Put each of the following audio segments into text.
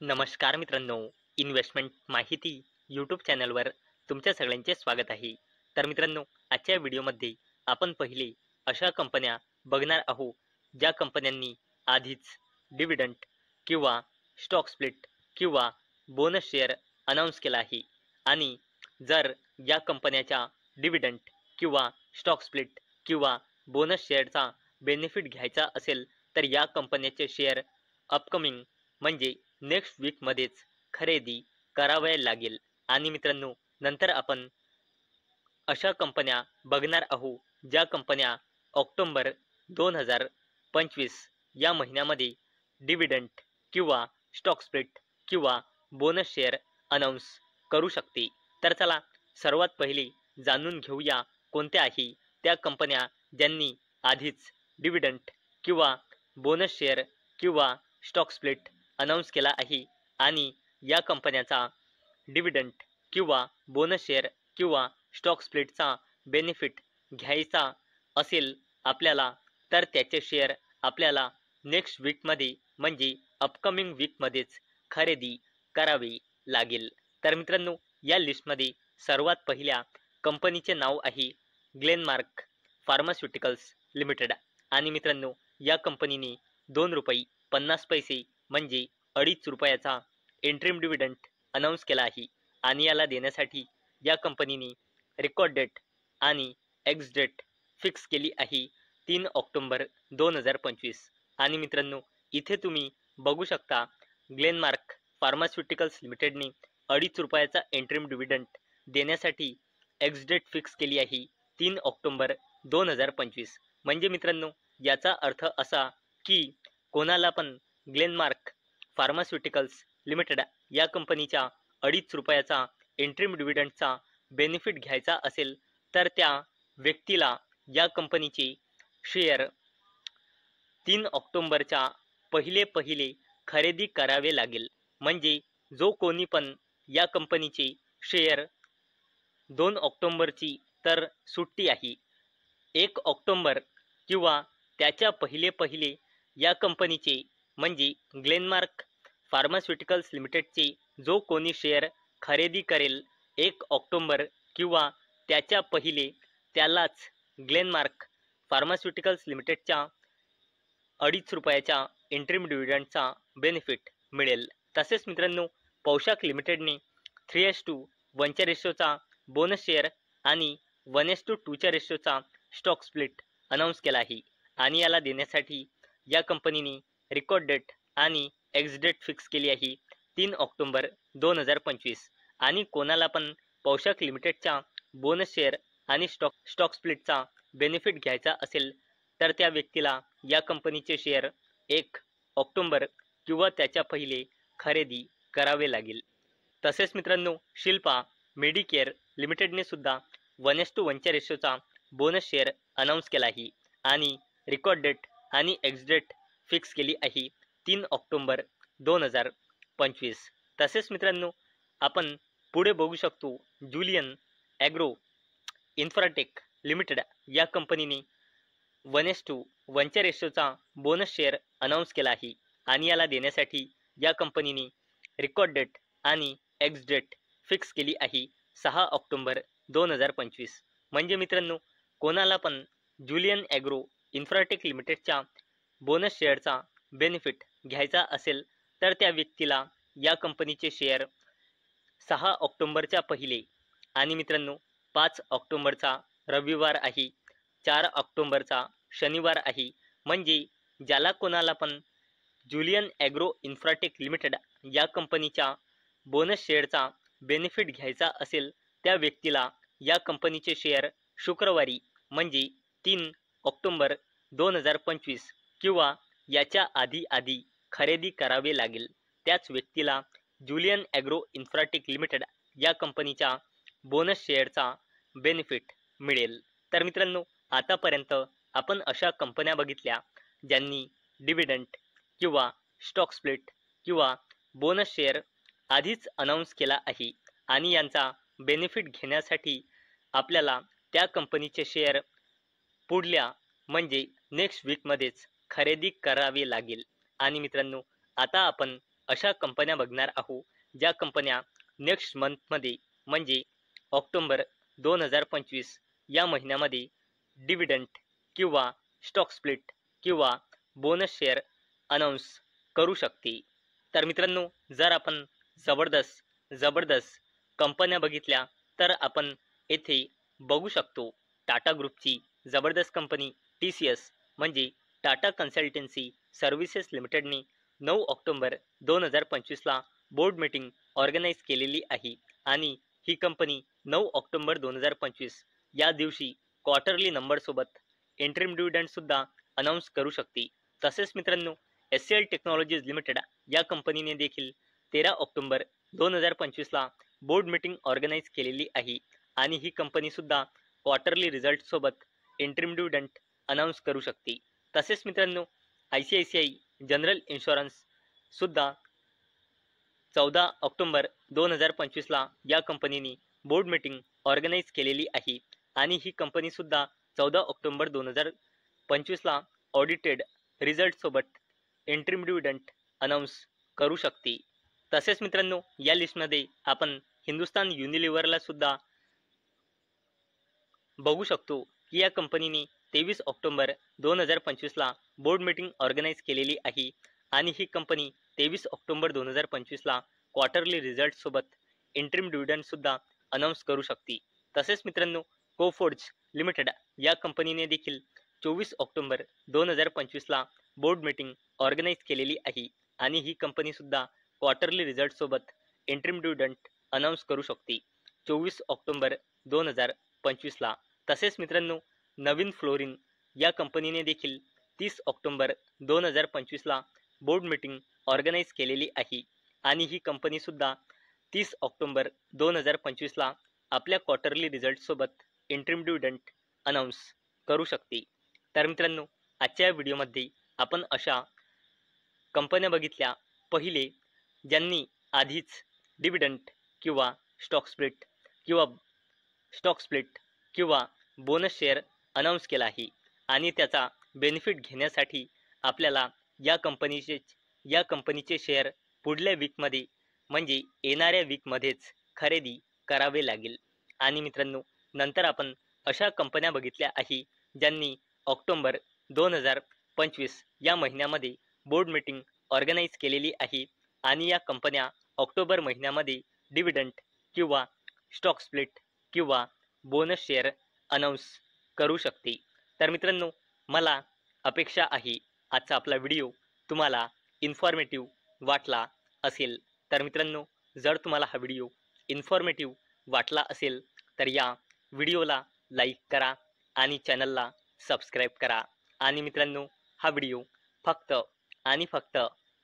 नमस्कार मित्रांनो, इन्व्हेस्टमेंट माहिती यूट्यूब चॅनलवर तुमच्या सगळ्यांचे स्वागत आहे. तर मित्रांनो, आजच्या व्हिडिओमध्ये आपण पहिले अशा कंपन्या बघणार आहोत ज्या कंपन्यांनी आधीच डिव्हिडंड किंवा स्टॉक स्प्लिट किंवा बोनस शेअर अनाऊन्स केला आहे. आणि जर या कंपन्याच्या डिव्हिडंड किंवा स्टॉक स्प्लिट किंवा बोनस शेअरचा बेनिफिट घ्यायचा असेल तर या कंपन्याचे शेअर अपकमिंग म्हणजे नेक्स्ट वीकमध्येच खरेदी करावे लागेल. आणि मित्रांनो, नंतर आपण अशा कंपन्या बघणार आहोत ज्या कंपन्या ऑक्टोबर 2025 या महिन्यामध्ये डिव्हिडंड किंवा स्टॉक स्प्लिट किंवा बोनस शेअर अनाऊन्स करू शकते. तर चला सर्वात पहिले जाणून घेऊया कोणत्या आहे त्या कंपन्या ज्यांनी आधीच डिव्हिडंड किंवा बोनस शेअर किंवा स्टॉक स्प्लिट अनाऊन्स केला आहे. आणि या कंपन्याचा डिव्हिडंड किंवा बोनस शेअर किंवा स्टॉक स्प्लिटचा बेनिफिट घ्यायचा असेल आपल्याला तर त्याचे शेअर आपल्याला नेक्स्ट वीकमध्ये म्हणजे अपकमिंग वीकमध्येच खरेदी करावी लागेल. तर मित्रांनो, या लिस्टमध्ये सर्वात पहिल्या कंपनीचे नाव आहे ग्लेनमार्क फार्मास्युटिकल्स लिमिटेड. आणि मित्रांनो, या कंपनीने ₹2.50 म्हणजे 2.5 रुपयाचा इंटरिम डिव्हिडंड अनाऊन्स केला आहे. आणि याला देण्यासाठी या कंपनीने रेकॉर्ड डेट आणि एक्स डेट फिक्स केली आहे 3 ऑक्टोबर 2025. आणि मित्रांनो, इथे तुम्ही बघू शकता ग्लेनमार्क फार्मास्युटिकल्स लिमिटेडने 2.5 रुपयाचा इंटरिम डिव्हिडंड देण्यासाठी एक्स डेट फिक्स केली आहे 3 ऑक्टोबर 2025. म्हणजे मित्रांनो, याचा अर्थ असा की कोणाला पण ग्लेनमार्क फार्मास्युटिकल्स लिमिटेड या कंपनीच्या 2.5 रुपयाचा इंटरिम डिव्हिडंडचा बेनिफिट घ्यायचा असेल तर त्या व्यक्तीला या कंपनीचे शेअर 3 ऑक्टोबरच्या पहिले खरेदी करावे लागेल. म्हणजे जो कोणी पण या कंपनीचे शेअर 2 ऑक्टोबरची तर सुट्टी आहे, 1 ऑक्टोबर किंवा त्याच्या पहिले या कंपनीचे म्हणजे ग्लेनमार्क फार्मास्युटिकल्स लिमिटेडचे जो कोणी शेअर खरेदी करेल 1 ऑक्टोबर किंवा त्याच्या पहिले त्यालाच ग्लेनमार्क फार्मास्युटिकल्स लिमिटेडच्या 2.5 रुपयाच्या इंटरिम डिव्हिडंडचा बेनिफिट मिळेल. तसेच मित्रांनो, पोशाख लिमिटेडने 3:1च्या रेशोचा बोनस शेअर आणि 1:2च्या रेशोचा स्टॉक स्प्लिट अनाऊन्स केला आहे. आणि याला देण्यासाठी या कंपनीने रेकॉर्ड डेट आणि एक्स डेट फिक्स केली आहे 3 ऑक्टोबर 2025. आणि कोणाला पण पोशाख लिमिटेडच्या बोनस शेअर आणि स्टॉक स्प्लिटचा बेनिफिट घ्यायचा असेल तर त्या व्यक्तीला या कंपनीचे शेअर 1 ऑक्टोबर किंवा त्याच्या पहिले खरेदी करावे लागेल. तसेच मित्रांनो, शिल्पा मेडिकेअर लिमिटेडने सुद्धा 1:1च्या रेशोचा बोनस शेअर अनाऊन्स केला आहे. आणि रेकॉर्ड डेट आणि एक्स डेट फिक्स केली आहे 3 ऑक्टोबर 2025. तसेच मित्रांनो, आपण पुढे बघू शकतो ज्युलियन ॲग्रो इन्फ्राटेक लिमिटेड या कंपनीने 1:1च्या रेशोचा बोनस शेअर अनाऊन्स केला आहे. आणि याला देण्यासाठी या कंपनीने रेकॉर्ड डेट आणि एक्स डेट फिक्स केली आहे 6 ऑक्टोबर 2025. म्हणजे मित्रांनो, कोणाला पण ज्युलियन ॲग्रो इन्फ्राटेक लिमिटेडच्या बोनस शेअरचा बेनिफिट घ्यायचा असेल तर त्या व्यक्तीला या कंपनीचे शेअर 6 ऑक्टोबरच्या पहिले आणि मित्रांनो 5 ऑक्टोबरचा रविवार आहे, 4 ऑक्टोबरचा शनिवार आहे. म्हणजे ज्याला कोणाला पण ज्युलियन ॲग्रो इन्फ्राटेक लिमिटेड या कंपनीच्या बोनस शेअरचा बेनिफिट घ्यायचा असेल त्या व्यक्तीला या कंपनीचे शेअर शुक्रवारी म्हणजे 3 ऑक्टोबर 2025 किंवा याच्या आधी खरेदी करावे लागेल. त्याच व्यक्तीला ज्युलियन ॲग्रो इन्फ्राटेक लिमिटेड या कंपनीच्या बोनस शेअरचा बेनिफिट मिळेल. तर मित्रांनो, आतापर्यंत आपण अशा कंपन्या बघितल्या ज्यांनी डिव्हिडंड किंवा स्टॉक स्प्लिट किंवा बोनस शेअर आधीच अनाऊन्स केला आहे. आणि यांचा बेनिफिट घेण्यासाठी आपल्याला त्या कंपनीचे शेअर पुढल्या म्हणजे नेक्स्ट वीकमध्येच खरेदी करावी लागेल. आणि मित्रांनो, आता आपण अशा कंपन्या बघणार आहोत ज्या कंपन्या नेक्स्ट मंथमध्ये म्हणजे ऑक्टोबर 2025 या महिन्यामध्ये डिव्हिडंड किंवा स्टॉक स्प्लिट किंवा बोनस शेअर अनाऊन्स करू शकते। तर मित्रांनो, जर आपण जबरदस्त कंपन्या बघितल्या तर आपण येथे बघू शकतो टाटा ग्रुपची जबरदस्त कंपनी TCS म्हणजे टाटा कन्सल्टन्सी सर्व्हिसेस लिमिटेडने 9 ऑक्टोबर 2025ला बोर्ड मीटिंग ऑर्गनाईज केलेली आहे आणि ही कंपनी 9 ऑक्टोबर 2025 या दिवशी क्वार्टरली नंबरसोबत इंटरिम डिव्हिडंड सुद्धा अनाऊन्स करू शकते। तसेच मित्रांनो, SCL टेक्नॉलॉजीज लिमिटेड या कंपनीने देखील 13 ऑक्टोबर 2025ला बोर्ड मीटिंग ऑर्गनाईज केलेली आहे आणि ही कंपनी सुद्धा क्वार्टरली रिझल्ट सोबत इंटरिम डिव्हिडंड अनाऊन्स करू शकते। तसेच मित्रांनो, ICICI जनरल इन्शुरन्स सुद्धा 14 ऑक्टोबर 2025ला या कंपनीने बोर्ड मीटिंग ऑर्गनाईज केलेली आहे आणि ही कंपनी सुद्धा 14 ऑक्टोबर 2025ला ऑडिटेड रिझल्ट सोबत इंटरिम डिव्हिडंड अनाऊन्स करू शकते। तसेच मित्रांनो, या लिस्टमध्ये आपण हिंदुस्तान युनिलिव्हरला सुद्धा बघू शकतो की या कंपनीने 23 ऑक्टोबर 2025ला बोर्ड मीटिंग ऑर्गनाईज केलेली आहे आणि ही कंपनी 23 ऑक्टोबर 2025ला क्वार्टरली रिझल्ट सोबत इंटरिम डिव्हिडंड सुद्धा अनाऊन्स करू शकते। तसेच मित्रांनो, कोफोर्ज लिमिटेड या कंपनीने देखील 24 ऑक्टोबर 2025ला बोर्ड मीटिंग ऑर्गनाईज केलेली आहे आणि ही कंपनी सुद्धा क्वार्टरली रिझल्ट सोबत इंटरिम डिव्हिडंड अनाऊन्स करू शकते 24 ऑक्टोबर 2025ला। तसेच मित्रांनो, नवीन फ्लोरिन या कंपनीने देखील 30 ऑक्टोबर 2025ला बोर्ड मीटिंग ऑर्गनाईज केलेली आहे आणि ही कंपनी सुद्धा 30 ऑक्टोबर 2025ला आपल्या क्वार्टरली रिझल्ट सोबत इंटरिम डिव्हिडंड अनाऊन्स करू शकते। तर मित्रांनो, आजच्या व्हिडिओमध्ये आपण अशा कंपन्या बघितल्या, पहिले ज्यांनी आधीच डिव्हिडंड किंवा स्टॉक स्प्लिट किंवा बोनस शेअर अनाऊन्स केला आहे आणि त्याचा बेनिफिट घेण्यासाठी आपल्याला या कंपनीचे शेअर पुढल्या वीकमध्ये म्हणजे येणाऱ्या वीकमध्येच खरेदी करावे लागेल। आणि मित्रांनो, नंतर आपण अशा कंपन्या बघितल्या आहे ज्यांनी ऑक्टोबर 2025 या महिन्यामध्ये बोर्ड मीटिंग ऑर्गनाईज केलेली आहे आणि या कंपन्या ऑक्टोबर महिन्यामध्ये डिव्हिडंड किंवा स्टॉक स्प्लिट किंवा बोनस शेअर अनाऊन्स करू शकते। तर मित्रांनो, मला अपेक्षा आहे आजचा आपला व्हिडिओ तुम्हाला इन्फॉर्मेटिव्ह वाटला असेल। तर मित्रांनो, जर तुम्हाला हा व्हिडिओ इन्फॉर्मेटिव्ह वाटला असेल तर या व्हिडिओला लाईक करा आणि चॅनलला सबस्क्राईब करा। आणि मित्रांनो, हा व्हिडिओ फक्त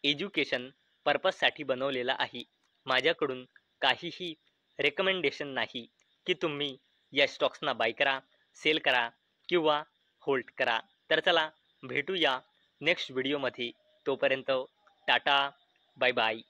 एज्युकेशन पर्पजसाठी बनवलेला आहे। माझ्याकडून काहीही रेकमेंडेशन नाही की तुम्ही या स्टॉक्सना बाय करा, सेल करा किंवा होल्ड करा। तर चला भेटूया नेक्स्ट व्हिडिओमध्ये। तोपर्यंत टाटा, बाय बाय।